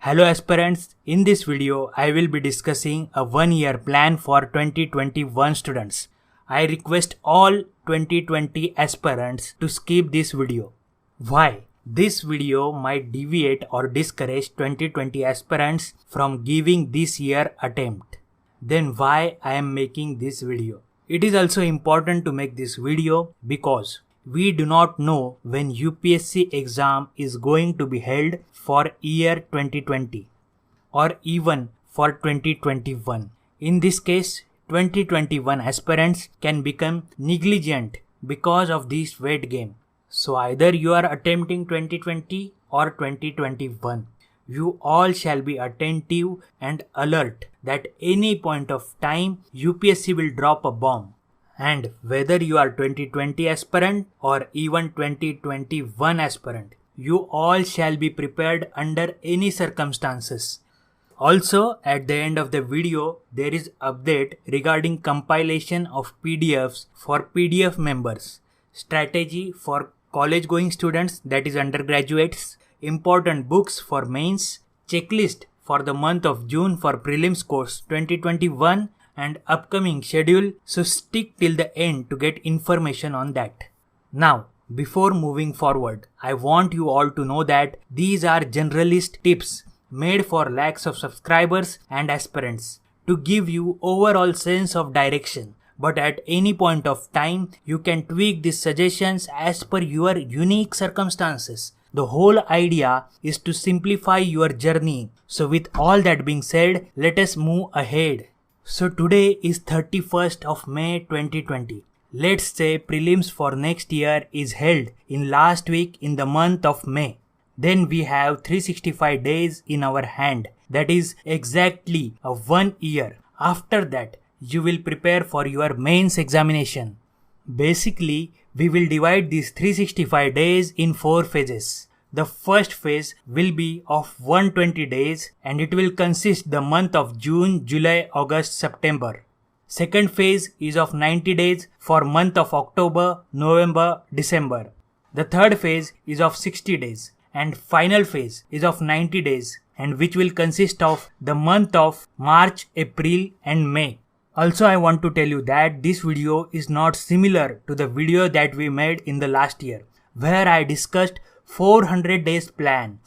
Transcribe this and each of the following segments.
Hello aspirants, in this video I will be discussing a 1-year plan for 2021 students. I request all 2020 aspirants to skip this video. Why? This video might deviate or discourage 2020 aspirants from giving this year attempt. Then why I am making this video? It is also important to make this video because we do not know when UPSC exam is going to be held for year 2020 or even for 2021. In this case, 2021 aspirants can become negligent because of this weight game. So either you are attempting 2020 or 2021. You all shall be attentive and alert that any point of time UPSC will drop a bomb. And whether you are 2020 aspirant or even 2021 aspirant, you all shall be prepared under any circumstances. Also, at the end of the video, there is update regarding compilation of PDFs for PDF members, strategy for college going students, that is undergraduates, important books for mains, checklist for the month of June for prelims course 2021 and upcoming schedule, so stick till the end to get information on that. Now, before moving forward, I want you all to know that these are generalist tips made for lakhs of subscribers and aspirants to give you overall sense of direction. But at any point of time, you can tweak these suggestions as per your unique circumstances. The whole idea is to simplify your journey. So with all that being said, let us move ahead. So today is 31st of May 2020. Let's say prelims for next year is held in last week in the month of May. Then we have 365 days in our hand. That is exactly a 1 year. After that, you will prepare for your mains examination. Basically, we will divide these 365 days in 4 phases. The first phase will be of 120 days and it will consist the month of June, July, August, September. Second phase is of 90 days for month of October, November, December. The third phase is of 60 days and final phase is of 90 days and which will consist of the month of March, April and May. Also, I want to tell you that this video is not similar to the video that we made in the last year where I discussed 400 days plan.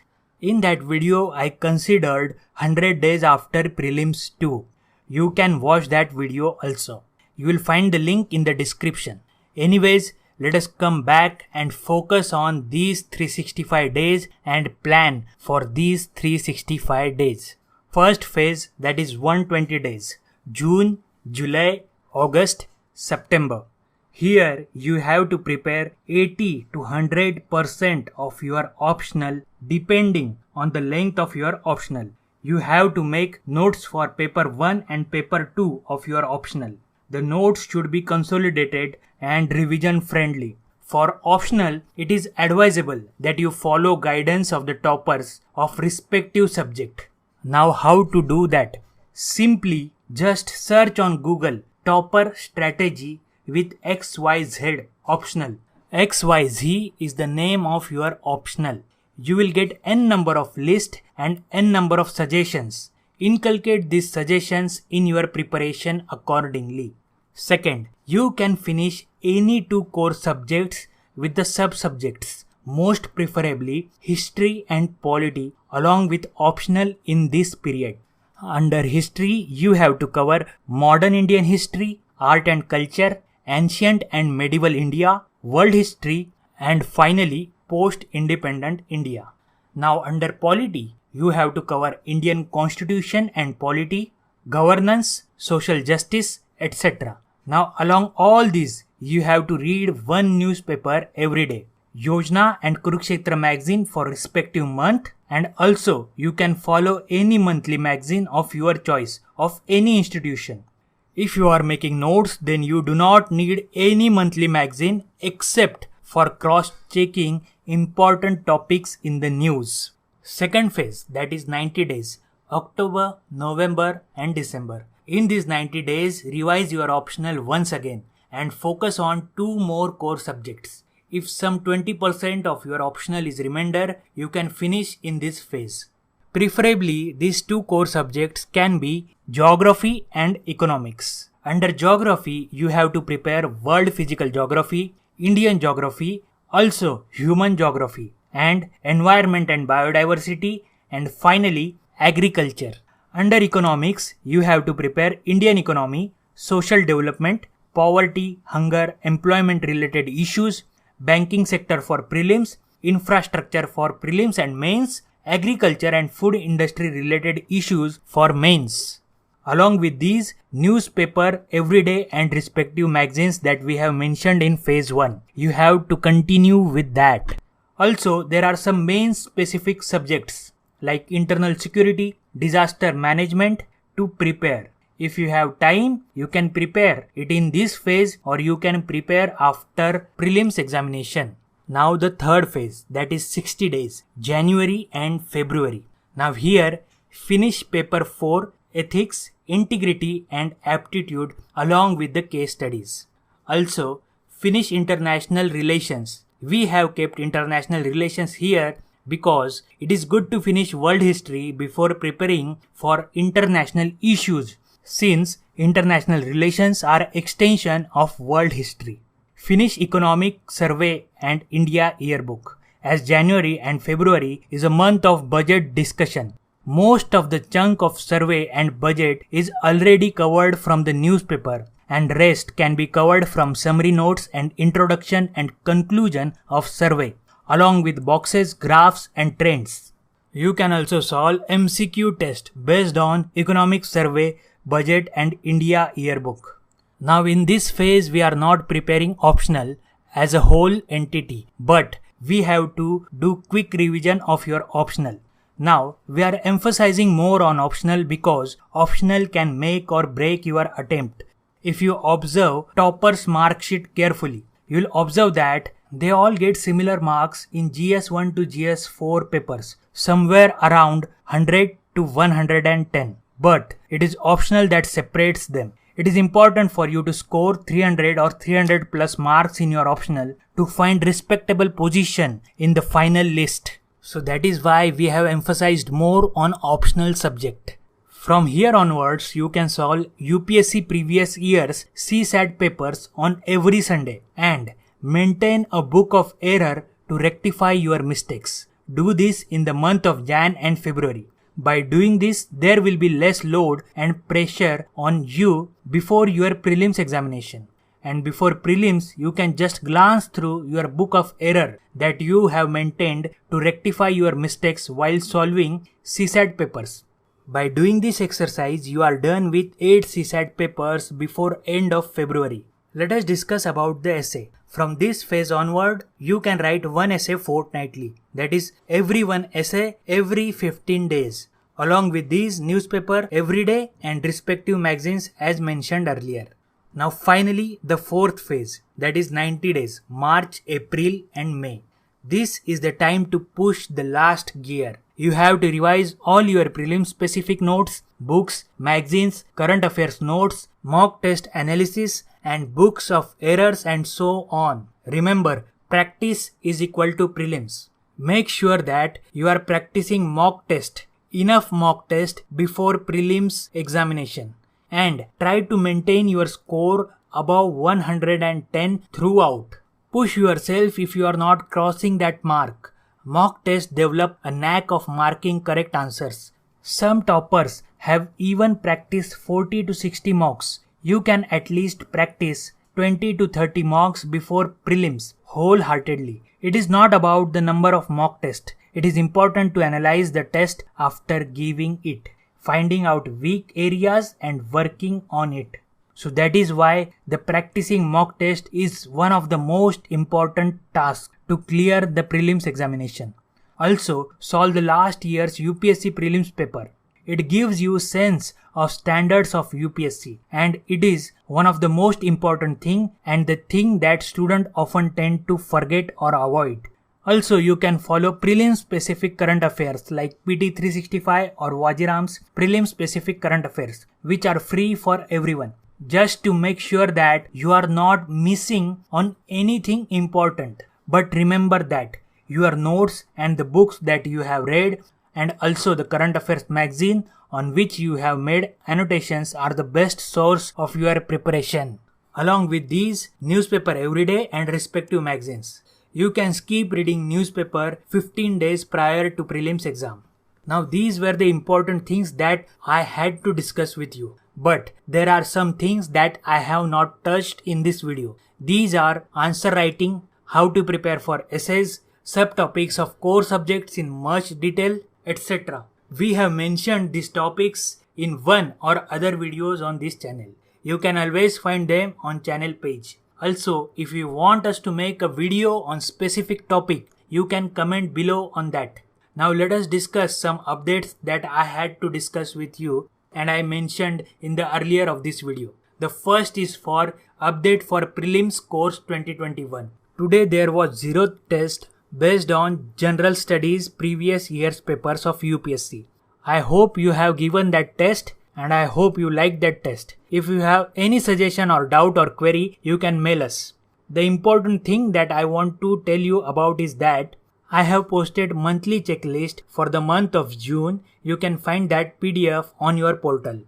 In that video, I considered 100 days after prelims too. You can watch that video also. You will find the link in the description. Anyways, let us come back and focus on these 365 days and plan for these 365 days. First phase, that is 120 days. June, July, August, September. Here you have to prepare 80 to 100% of your optional depending on the length of your optional. You have to make notes for paper 1 and paper 2 of your optional. The notes should be consolidated and revision friendly. For optional, it is advisable that you follow guidance of the toppers of respective subject. Now how to do that? Simply just search on Google topper strategy with XYZ optional. XYZ is the name of your optional. You will get n number of lists and n number of suggestions. Inculcate these suggestions in your preparation accordingly. Second, you can finish any 2 core subjects with the sub-subjects, most preferably history and polity along with optional in this period. Under history, you have to cover modern Indian history, art and culture, ancient and medieval India, world history, and finally post-independent India. Now under polity, you have to cover Indian constitution and polity, governance, social justice, etc. Now along all these, you have to read one newspaper every day, Yojana and Kurukshetra magazine for respective month, and also you can follow any monthly magazine of your choice of any institution. If you are making notes, then you do not need any monthly magazine except for cross-checking important topics in the news. Second phase, that is 90 days, October, November and December. In these 90 days, revise your optional once again and focus on 2 more core subjects. If some 20% of your optional is remainder, you can finish in this phase. Preferably, these two core subjects can be geography and economics. Under geography, you have to prepare world physical geography, Indian geography, also human geography, and environment and biodiversity, and finally agriculture. Under economics, you have to prepare Indian economy, social development, poverty, hunger, employment related issues, banking sector for prelims, infrastructure for prelims and mains, agriculture and food industry related issues for mains. Along with these, newspaper, everyday and respective magazines that we have mentioned in phase 1. You have to continue with that. Also, there are some main specific subjects like internal security, disaster management to prepare. If you have time, you can prepare it in this phase or you can prepare after prelims examination. Now the third phase, that is 60 days, January and February. Now here, finish paper 4, ethics, integrity and aptitude along with the case studies. Also, finish international relations. We have kept international relations here because it is good to finish world history before preparing for international issues, since international relations are extension of world history. Finish economic survey and India yearbook, as January and February is a month of budget discussion. Most of the chunk of survey and budget is already covered from the newspaper, and rest can be covered from summary notes and introduction and conclusion of survey, along with boxes, graphs and trends. You can also solve MCQ test based on economic survey, budget and India yearbook. Now in this phase we are not preparing optional as a whole entity, but we have to do quick revision of your optional. Now we are emphasizing more on optional because optional can make or break your attempt. If you observe toppers mark sheet carefully, you will observe that they all get similar marks in GS1 to GS4 papers, somewhere around 100 to 110. But it is optional that separates them. It is important for you to score 300 or 300 plus marks in your optional to find respectable position in the final list. So that is why we have emphasized more on optional subject. From here onwards, you can solve UPSC previous year's CSAT papers on every Sunday and maintain a book of error to rectify your mistakes. Do this in the month of Jan and February. By doing this, there will be less load and pressure on you before your prelims examination. And before prelims, you can just glance through your book of error that you have maintained to rectify your mistakes while solving CSAT papers. By doing this exercise, you are done with 8 CSAT papers before end of February. Let us discuss about the essay. From this phase onward, you can write one essay fortnightly. That is, every one essay every 15 days. Along with these, newspaper every day and respective magazines as mentioned earlier. Now finally, the fourth phase, that is 90 days, March, April and May. This is the time to push the last gear. You have to revise all your prelim specific notes, books, magazines, current affairs notes, mock test analysis and books of errors and so on. Remember, practice is equal to prelims. Make sure that you are practicing mock test, enough mock test before prelims examination. And try to maintain your score above 110 throughout. Push yourself if you are not crossing that mark. Mock tests develop a knack of marking correct answers. Some toppers have even practiced 40 to 60 mocks. You can at least practice 20 to 30 mocks before prelims wholeheartedly. It is not about the number of mock tests. It is important to analyze the test after giving it, finding out weak areas and working on it. So that is why the practicing mock test is one of the most important tasks to clear the prelims examination. Also, solve the last year's UPSC prelims paper. It gives you sense of standards of UPSC, and it is one of the most important thing and the thing that students often tend to forget or avoid. Also, you can follow prelim specific current affairs like PT 365 or Wajiram's prelim specific current affairs, which are free for everyone, just to make sure that you are not missing on anything important. But remember that your notes and the books that you have read and also the current affairs magazine on which you have made annotations are the best source of your preparation. Along with these, newspaper everyday and respective magazines. You can skip reading newspaper 15 days prior to prelims exam. Now these were the important things that I had to discuss with you. But there are some things that I have not touched in this video. These are answer writing, how to prepare for essays, subtopics of core subjects in much detail, etc. We have mentioned these topics in one or other videos on this channel. You can always find them on channel page. Also, if you want us to make a video on specific topic, you can comment below on that. Now let us discuss some updates that I had to discuss with you and I mentioned in the earlier of this video. The first is for update for prelims course 2021. Today there was 0th test based on general studies previous year's papers of UPSC. I hope you have given that test and I hope you like that test. If you have any suggestion or doubt or query, you can mail us. The important thing that I want to tell you about is that I have posted monthly checklist for the month of June. You can find that PDF on your portal.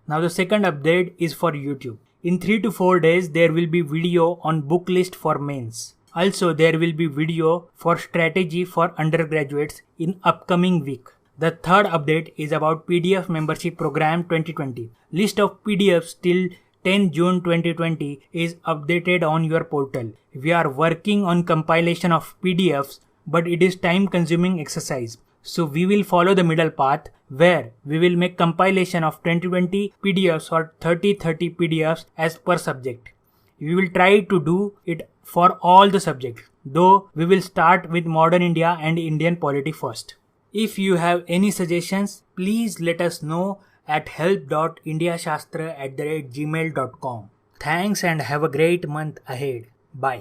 Now the second update is for YouTube. In 3 to 4 days there will be video on book list for mains. Also there will be video for strategy for undergraduates in upcoming week. The third update is about PDF membership program 2020. List of PDFs till 10 June 2020 is updated on your portal. We are working on compilation of PDFs, but it is time consuming exercise. So we will follow the middle path where we will make compilation of 2020 PDFs or 30 PDFs as per subject. We will try to do it for all the subjects, though we will start with modern India and Indian polity first. If you have any suggestions, please let us know at help.indiashastra@gmail.com. Thanks and have a great month ahead. Bye.